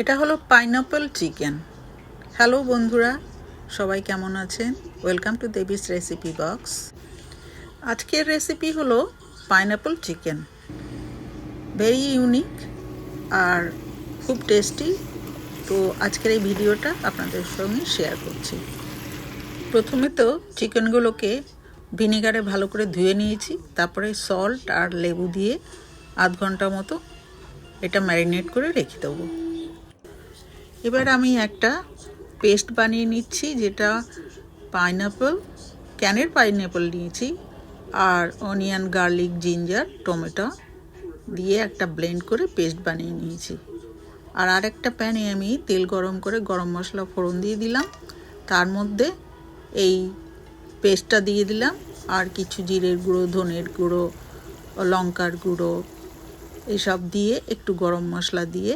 এটা হলো pineapple chicken. Hello বন্ধুরা, সবাই কেমন আছেন? Welcome to Devi's recipe box. আজকের রেসিপি হলো পাইনাপল চিকেন। ভেরি ইউনিক আর খুব টেস্টি। তো আজকের এই ভিডিওটা আপনাদের সঙ্গে শেয়ার করছি। প্রথমে তো চিকেনগুলোকে ভিনেগারে ভালো করে ধুয়ে নিয়েছি, তারপরে সল্ট আর লেবু দিয়ে আধ ঘন্টা মতো এটা ম্যারিনেট করে রেখে দেবো। এবার আমি একটা পেস্ট বানিয়ে নিচ্ছি, যেটা ক্যানের পাইনাপল নিয়েছি আর অনিয়ন, গার্লিক, জিঞ্জার, টমেটো দিয়ে একটা ব্লেন্ড করে পেস্ট বানিয়ে নিয়েছি। আর আরেকটা প্যানে আমি তেল গরম করে গরম মশলা ফোড়ন দিয়ে দিলাম, তার মধ্যে এই পেস্টটা দিয়ে দিলাম আর কিছু জিরের গুঁড়ো, ধনের গুঁড়ো, লঙ্কার গুঁড়ো এসব দিয়ে একটু গরম মশলা দিয়ে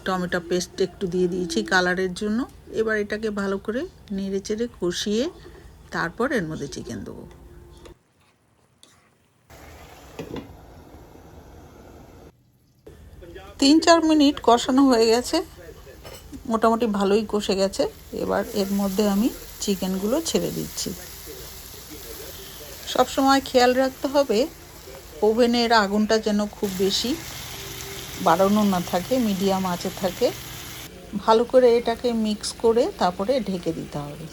টমেটো পেস্ট একটু দিয়ে দিয়েছি কালারের জন্য। এবার এটাকে ভালো করে নেড়ে চেড়ে কষিয়ে তারপর এর মধ্যে চিকেন দেবো। তিন চার মিনিট কষানো হয়ে গেছে, মোটামুটি ভালোই কষে গেছে। এবার এর মধ্যে আমি চিকেনগুলো ছেড়ে দিচ্ছি। সবসময় খেয়াল রাখতে হবে ওভেনের আগুনটা যেন খুব বেশি বাড়ানো না থাকে, মিডিয়াম আঁচে থাকে। ভালো করে এটাকে মিক্স করে তারপরে ঢেকে দিতে হবে।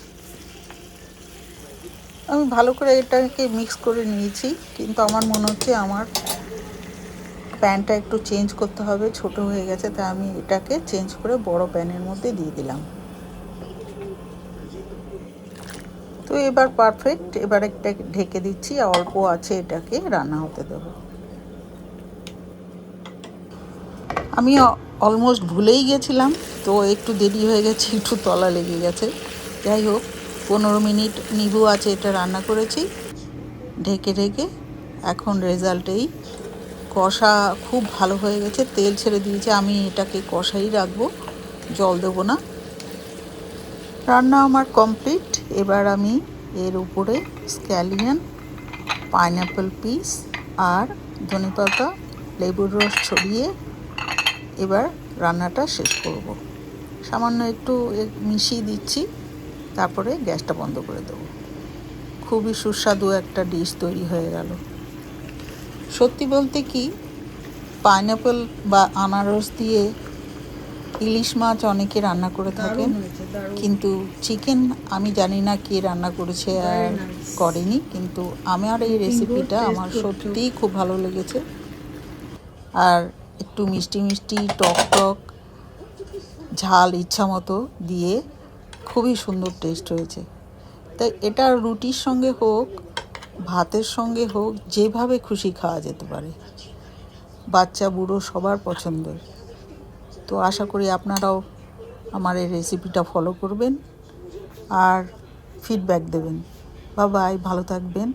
আমি ভালো করে এটাকে মিক্স করে নিয়েছি, কিন্তু আমার মনে হচ্ছে আমার প্যানটা একটু চেঞ্জ করতে হবে, ছোট হয়ে গেছে, তাই আমি এটাকে চেঞ্জ করে বড় প্যানের মধ্যে দিয়ে দিলাম। তো এবার পারফেক্ট। এবার একটা ঢেকে দিচ্ছি, অল্প আছে এটাকে রান্না হতে দেবো। আমি অলমোস্ট ভুলেই গেছিলাম, তো একটু দেরি হয়ে গেছে, একটু তলা লেগে গেছে। যাই হোক, 15 মিনিট নিবু আছে এটা রান্না করেছি ঢেকে ঢেকে। এখন রেজাল্টেই কষা খুব ভালো হয়ে গেছে, তেল ছেড়ে দিয়েছে। আমি এটাকে কষাই রাখবো, জল দেবো না। রান্না আমার কমপ্লিট। এবার আমি এর উপরে স্ক্যালিয়ন, পাইনাপল পিস আর ধনেপাতা, লেবুর রস ছড়িয়ে এবার রান্নাটা শেষ করব। সামান্য একটু মিশিয়ে দিচ্ছি, তারপরে গ্যাসটা বন্ধ করে দেবো। খুবই সুস্বাদু একটা ডিশ তৈরি হয়ে গেল। সত্যি বলতে কি, পাইনাপল বা আনারস দিয়ে ইলিশ মাছ অনেকে রান্না করে থাকেন, কিন্তু চিকেন আমি জানি না কে রান্না করেছে আর করেনি, কিন্তু আমার এই রেসিপিটা আমার সত্যিই খুব ভালো লেগেছে। আর একটু মিষ্টি মিষ্টি, টক টক, ঝাল ইচ্ছা মতো দিয়ে খুবই সুন্দর টেস্ট হয়েছে। তাই এটা রুটির সঙ্গে হোক, ভাতের সঙ্গে হোক, যেভাবে খুশি খাওয়া যেতে পারে। বাচ্চা বুড়ো সবার পছন্দের। তো আশা করি আপনারাও আমার এই রেসিপিটা ফলো করবেন আর ফিডব্যাক দেবেন। বাই, ভালো থাকবেন।